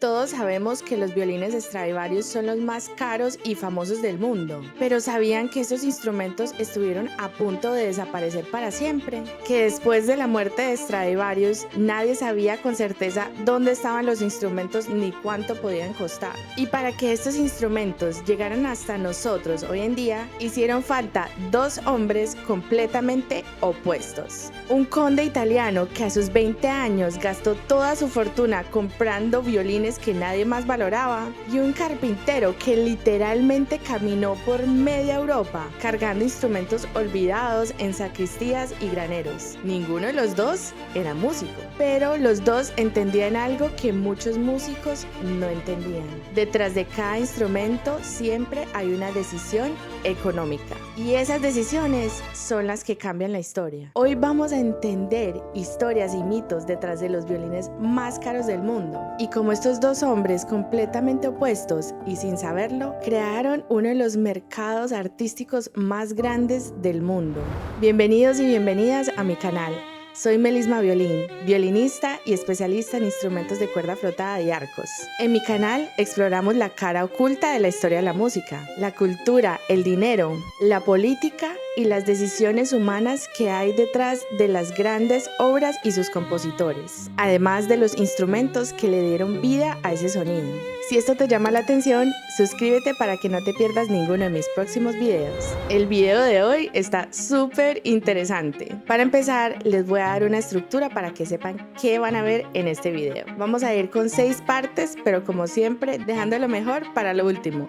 Todos sabemos que los violines Stradivarius son los más caros y famosos del mundo, pero ¿sabían que estos instrumentos estuvieron a punto de desaparecer para siempre? Que después de la muerte de Stradivarius, nadie sabía con certeza dónde estaban los instrumentos ni cuánto podían costar. Y para que estos instrumentos llegaran hasta nosotros hoy en día, hicieron falta dos hombres completamente opuestos. Un conde italiano que a sus 20 años gastó toda su fortuna comprando violines que nadie más valoraba, y un carpintero que literalmente caminó por media Europa cargando instrumentos olvidados en sacristías y graneros. Ninguno de los dos era músico, pero los dos entendían algo que muchos músicos no entendían. Detrás de cada instrumento siempre hay una decisión económica, y esas decisiones son las que cambian la historia. Hoy vamos a entender historias y mitos detrás de los violines más caros del mundo, y como estos dos hombres completamente opuestos y sin saberlo, crearon uno de los mercados artísticos más grandes del mundo. Bienvenidos y bienvenidas a mi canal. Soy Melisma Violín, violinista y especialista en instrumentos de cuerda frotada y arcos. En mi canal exploramos la cara oculta de la historia de la música, la cultura, el dinero, la política y las decisiones humanas que hay detrás de las grandes obras y sus compositores, además de los instrumentos que le dieron vida a ese sonido. Si esto te llama la atención, suscríbete para que no te pierdas ninguno de mis próximos videos. El video de hoy está súper interesante. Para empezar, les voy a dar una estructura para que sepan qué van a ver en este video. Vamos a ir con 6 partes, pero como siempre, dejando lo mejor para lo último.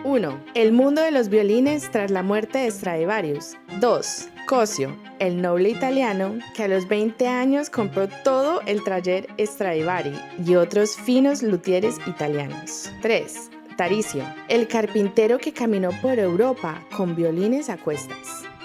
1. El mundo de los violines tras la muerte de Stradivarius. 2. Cosio, el noble italiano que a los 20 años compró todo el taller Stradivari y otros finos luthieres italianos. 3. Taricio, el carpintero que caminó por Europa con violines a cuestas.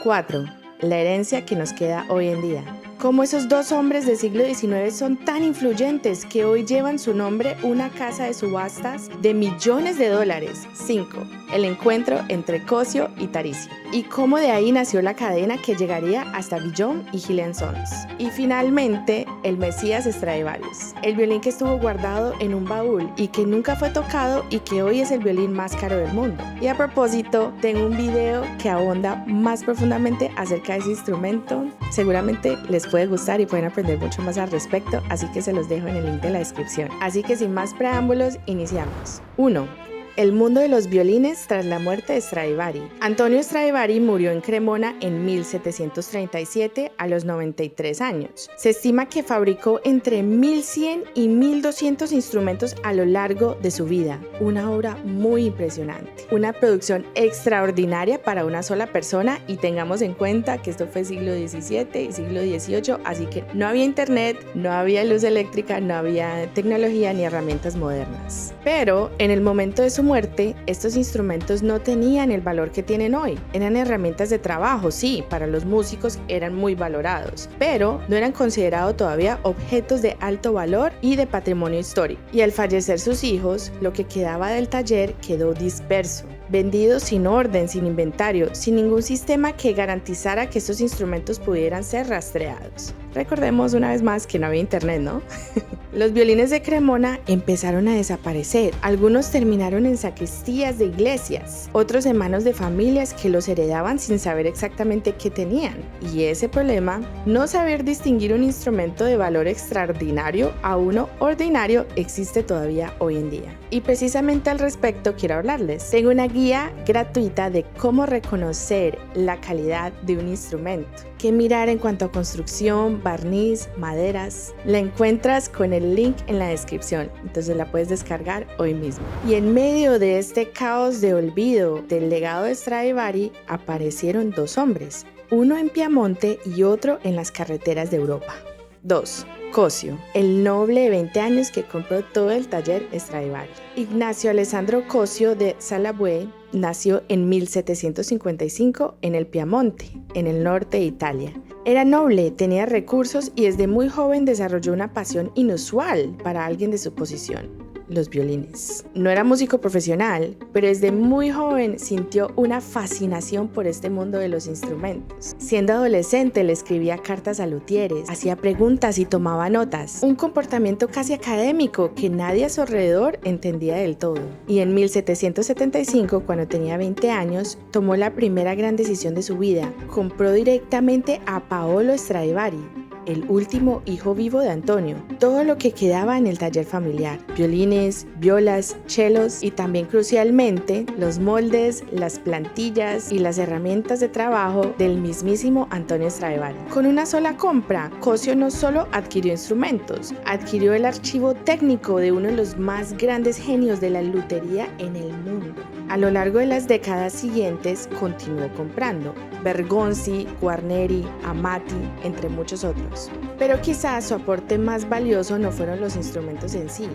4. La herencia que nos queda hoy en día. Como esos dos hombres del siglo XIX son tan influyentes que hoy llevan su nombre una casa de subastas de millones de dólares. 5. El encuentro entre Cosio y Taricio. Y cómo de ahí nació la cadena que llegaría hasta Guillaume y Gillian Sons. Y finalmente, el Mesías Stradivarius, el violín que estuvo guardado en un baúl y que nunca fue tocado y que hoy es el violín más caro del mundo. Y a propósito, tengo un video que ahonda más profundamente acerca de ese instrumento. Seguramente les puede gustar y pueden aprender mucho más al respecto, así que se los dejo en el link de la descripción. Así que sin más preámbulos, iniciamos. 1. El mundo de los violines tras la muerte de Stradivari. Antonio Stradivari murió en Cremona en 1737 a los 93 años. Se estima que fabricó entre 1100 y 1200 instrumentos a lo largo de su vida. Una obra muy impresionante. Una producción extraordinaria para una sola persona, y tengamos en cuenta que esto fue siglo XVII y siglo XVIII, así que no había internet, no había luz eléctrica, no había tecnología ni herramientas modernas. Pero en el momento de su muerte, estos instrumentos no tenían el valor que tienen hoy. Eran herramientas de trabajo, sí, para los músicos eran muy valorados, pero no eran considerados todavía objetos de alto valor y de patrimonio histórico. Y al fallecer sus hijos, lo que quedaba del taller quedó disperso, vendido sin orden, sin inventario, sin ningún sistema que garantizara que estos instrumentos pudieran ser rastreados. Recordemos una vez más que no había internet, ¿no? Los violines de Cremona empezaron a desaparecer. Algunos terminaron en sacristías de iglesias, otros en manos de familias que los heredaban sin saber exactamente qué tenían. Y ese problema, no saber distinguir un instrumento de valor extraordinario a uno ordinario, existe todavía hoy en día. Y precisamente al respecto quiero hablarles. Tengo una guía gratuita de cómo reconocer la calidad de un instrumento. ¿Qué mirar en cuanto a construcción, barniz, maderas? La encuentras con el link en la descripción, entonces la puedes descargar hoy mismo. Y en medio de este caos de olvido del legado de Stradivari aparecieron dos hombres, uno en Piamonte y otro en las carreteras de Europa. 2. Cosio, el noble de 20 años que compró todo el taller Stradivari. Ignacio Alessandro Cosio de Salabue nació en 1755 en el Piamonte, en el norte de Italia. Era noble, tenía recursos y desde muy joven desarrolló una pasión inusual para alguien de su posición. los violines. No era músico profesional, pero desde muy joven sintió una fascinación por este mundo de los instrumentos. Siendo adolescente le escribía cartas a luthieres, hacía preguntas y tomaba notas, un comportamiento casi académico que nadie a su alrededor entendía del todo. Y en 1775, cuando tenía 20 años, tomó la primera gran decisión de su vida. Compró directamente a Paolo Stradivari, el último hijo vivo de Antonio, todo lo que quedaba en el taller familiar: violines, violas, chelos y también crucialmente los moldes, las plantillas y las herramientas de trabajo del mismísimo Antonio Stradivari. Con una sola compra, Cosio no solo adquirió instrumentos, adquirió el archivo técnico de uno de los más grandes genios de la lutería en el mundo. A lo largo de las décadas siguientes continuó comprando Bergonzi, Guarneri, Amati, entre muchos otros. Pero quizás su aporte más valioso no fueron los instrumentos en sí,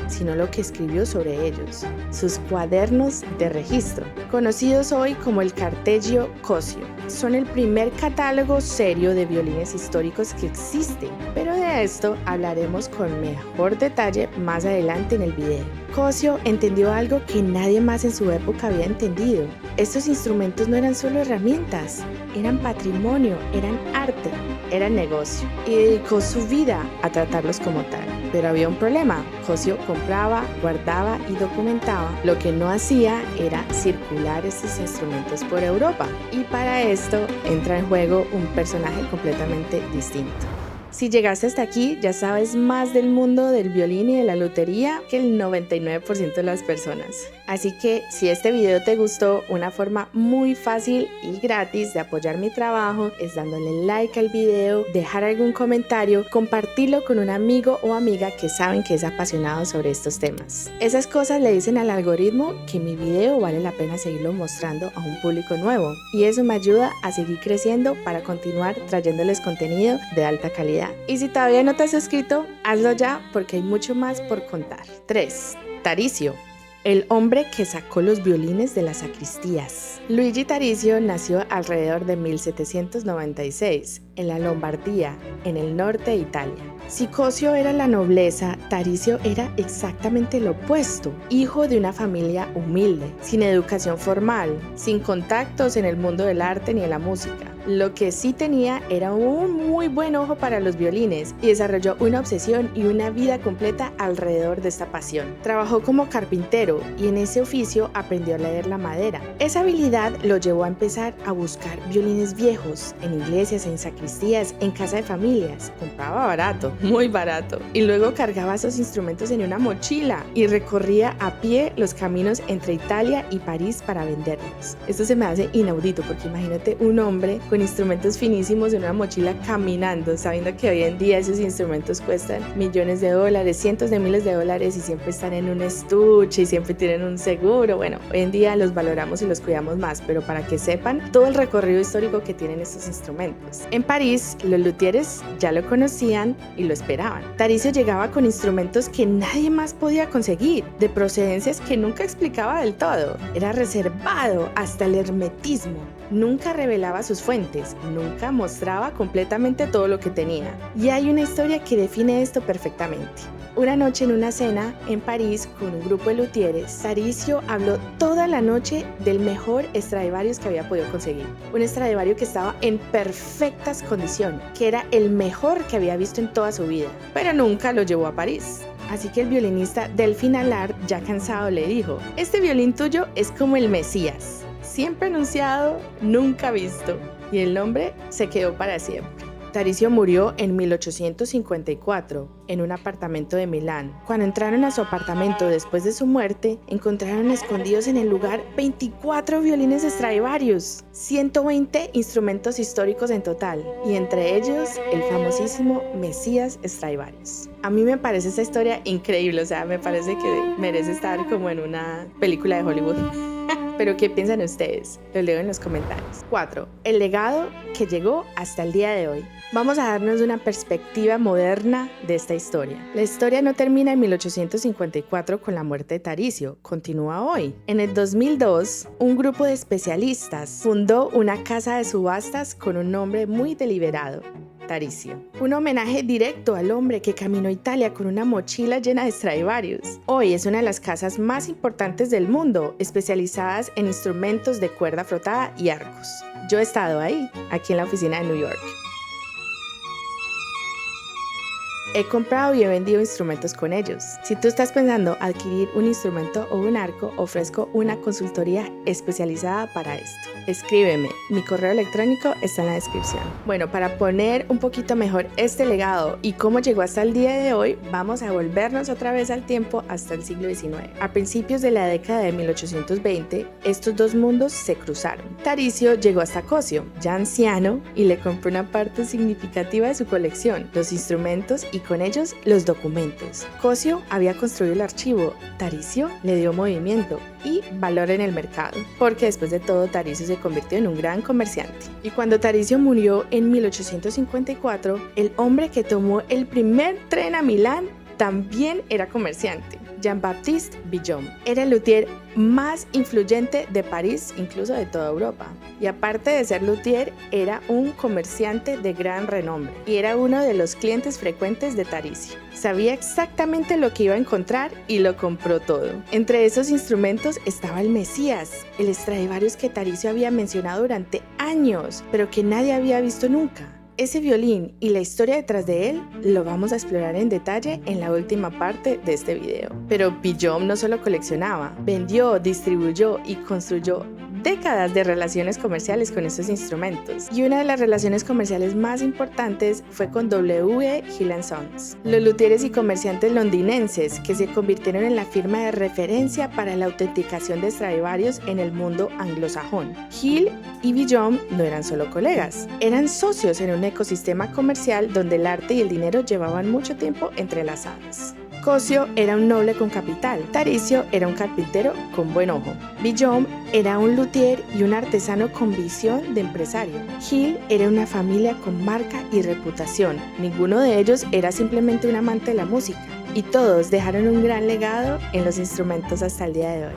sino lo que escribió sobre ellos, sus cuadernos de registro, conocidos hoy como el Carteggio Cosio. Son el primer catálogo serio de violines históricos que existe, pero de esto hablaremos con mejor detalle más adelante en el video. Cosio entendió algo que nadie más en su época había entendido. Estos instrumentos no eran solo herramientas, eran patrimonio, eran arte, eran negocio, y dedicó su vida a tratarlos como tal. Pero había un problema: Cosio compraba, guardaba y documentaba. Lo que no hacía era circular estos instrumentos por Europa, y para esto entra en juego un personaje completamente distinto. Si llegaste hasta aquí, ya sabes más del mundo del violín y de la lutería que el 99% de las personas. Así que si este video te gustó, una forma muy fácil y gratis de apoyar mi trabajo es dándole like al video, dejar algún comentario, compartirlo con un amigo o amiga que saben que es apasionado sobre estos temas. Esas cosas le dicen al algoritmo que mi video vale la pena seguirlo mostrando a un público nuevo, y eso me ayuda a seguir creciendo para continuar trayéndoles contenido de alta calidad. Y si todavía no te has suscrito, hazlo ya porque hay mucho más por contar. 3. Taricio, el hombre que sacó los violines de las sacristías. Luigi Taricio nació alrededor de 1796 en la Lombardía, en el norte de Italia. Si Cosio era la nobleza, Taricio era exactamente lo opuesto: hijo de una familia humilde, sin educación formal, sin contactos en el mundo del arte ni de la música. Lo que sí tenía era un muy buen ojo para los violines y desarrolló una obsesión y una vida completa alrededor de esta pasión. Trabajó como carpintero y en ese oficio aprendió a leer la madera. Esa habilidad lo llevó a empezar a buscar violines viejos en iglesias, en sacristías, en casa de familias. Compraba barato, muy barato, y luego cargaba esos instrumentos en una mochila y recorría a pie los caminos entre Italia y París para venderlos. Esto se me hace inaudito porque imagínate un hombre con instrumentos finísimos en una mochila caminando, sabiendo que hoy en día esos instrumentos cuestan millones de dólares, cientos de miles de dólares, y siempre están en un estuche y siempre tienen un seguro. Bueno, hoy en día los valoramos y los cuidamos más, pero para que sepan todo el recorrido histórico que tienen estos instrumentos. En París, los luthieres ya lo conocían y lo esperaban. Taricio llegaba con instrumentos que nadie más podía conseguir, de procedencias que nunca explicaba del todo. Era reservado hasta el hermetismo. Nunca revelaba sus fuentes, nunca mostraba completamente todo lo que tenía. Y hay una historia que define esto perfectamente. Una noche en una cena en París con un grupo de luthieres, Taricio habló toda la noche del mejor Stradivarius que había podido conseguir. Un Stradivarius que estaba en perfectas condiciones, que era el mejor que había visto en toda su vida, pero nunca lo llevó a París. Así que el violinista Delphin Allard, ya cansado, le dijo: este violín tuyo es como el Mesías, siempre anunciado, nunca visto. Y el nombre se quedó para siempre. Taricio murió en 1854 en un apartamento de Milán. Cuando entraron a su apartamento después de su muerte, encontraron escondidos en el lugar 24 violines Stradivarius, 120 instrumentos históricos en total, y entre ellos el famosísimo Mesías Stradivarius. A mí me parece esta historia increíble, o sea, me parece que merece estar como en una película de Hollywood. ¿Pero qué piensan ustedes? Los leo en los comentarios. 4. El legado que llegó hasta el día de hoy. Vamos a darnos una perspectiva moderna de esta historia. La historia no termina en 1854 con la muerte de Taricio, continúa hoy. En el 2002, un grupo de especialistas fundó una casa de subastas con un nombre muy deliberado: Taricio. Un homenaje directo al hombre que caminó Italia con una mochila llena de Stradivarius. Hoy es una de las casas más importantes del mundo, especializadas en instrumentos de cuerda frotada y arcos. Yo he estado ahí, aquí en la oficina de New York. He comprado y he vendido instrumentos con ellos. Si tú estás pensando adquirir un instrumento o un arco, ofrezco una consultoría especializada para esto. Escríbeme, mi correo electrónico está en la descripción. Bueno, para poner un poquito mejor este legado y cómo llegó hasta el día de hoy, vamos a volvernos otra vez al tiempo hasta el siglo XIX. A principios de la década de 1820, estos dos mundos se cruzaron. Taricio llegó hasta Cosio, ya anciano, y le compró una parte significativa de su colección, los instrumentos y con ellos los documentos. Cosio había construido el archivo, Taricio le dio movimiento y valor en el mercado, porque después de todo Taricio se convirtió en un gran comerciante. Y cuando Taricio murió en 1854, el hombre que tomó el primer tren a Milán también era comerciante. Jean-Baptiste Vuillaume era el luthier más influyente de París, incluso de toda Europa. Y aparte de ser luthier, era un comerciante de gran renombre y era uno de los clientes frecuentes de Taricio. Sabía exactamente lo que iba a encontrar y lo compró todo. Entre esos instrumentos estaba el Mesías, el Stradivarius que Taricio había mencionado durante años, pero que nadie había visto nunca. Ese violín y la historia detrás de él lo vamos a explorar en detalle en la última parte de este video. Pero Vuillaume no solo coleccionaba, vendió, distribuyó y construyó décadas de relaciones comerciales con estos instrumentos. Y una de las relaciones comerciales más importantes fue con W. Hill & Sons, los luthieres y comerciantes londinenses que se convirtieron en la firma de referencia para la autenticación de Stradivarius en el mundo anglosajón. Hill y Vuillaume no eran solo colegas, eran socios en un ecosistema comercial donde el arte y el dinero llevaban mucho tiempo entrelazados. Cosio era un noble con capital, Taricio era un carpintero con buen ojo, Vuillaume era un luthier y un artesano con visión de empresario, Hill era una familia con marca y reputación, ninguno de ellos era simplemente un amante de la música, y todos dejaron un gran legado en los instrumentos hasta el día de hoy.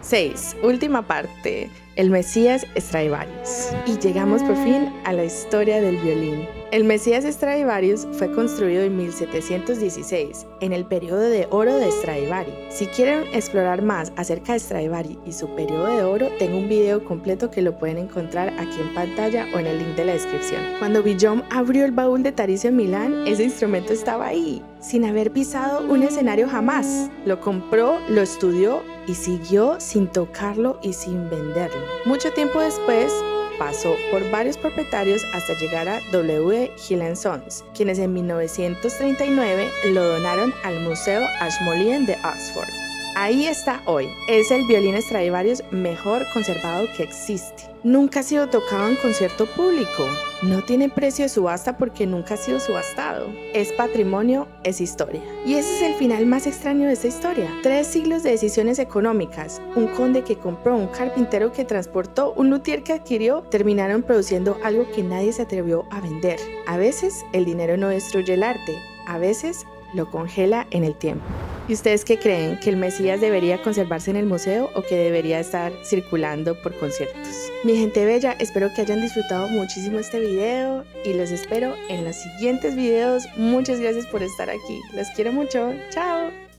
6. Última parte, el Mesías Stradivarius. Y llegamos por fin a la historia del violín. El Mesías Stradivarius fue construido en 1716, en el periodo de oro de Stradivari. Si quieren explorar más acerca de Stradivari y su periodo de oro, tengo un video completo que lo pueden encontrar aquí en pantalla o en el link de la descripción. Cuando Vuillaume abrió el baúl de Taricio en Milán, ese instrumento estaba ahí, sin haber pisado un escenario jamás. Lo compró, lo estudió y siguió sin tocarlo y sin venderlo. Mucho tiempo después, pasó por varios propietarios hasta llegar a W. Hill & Sons, quienes en 1939 lo donaron al Museo Ashmolean de Oxford. Ahí está hoy. Es el violín Stradivarius mejor conservado que existe. Nunca ha sido tocado en concierto público. No tiene precio de subasta porque nunca ha sido subastado. Es patrimonio, es historia. Y ese es el final más extraño de esta historia. 3 siglos de decisiones económicas, un conde que compró, un carpintero que transportó, un luthier que adquirió, terminaron produciendo algo que nadie se atrevió a vender. A veces el dinero no destruye el arte, a veces lo congela en el tiempo. ¿Y ustedes qué creen? ¿Que el Mesías debería conservarse en el museo o que debería estar circulando por conciertos? Mi gente bella, espero que hayan disfrutado muchísimo este video y los espero en los siguientes videos. Muchas gracias por estar aquí. Los quiero mucho. ¡Chao!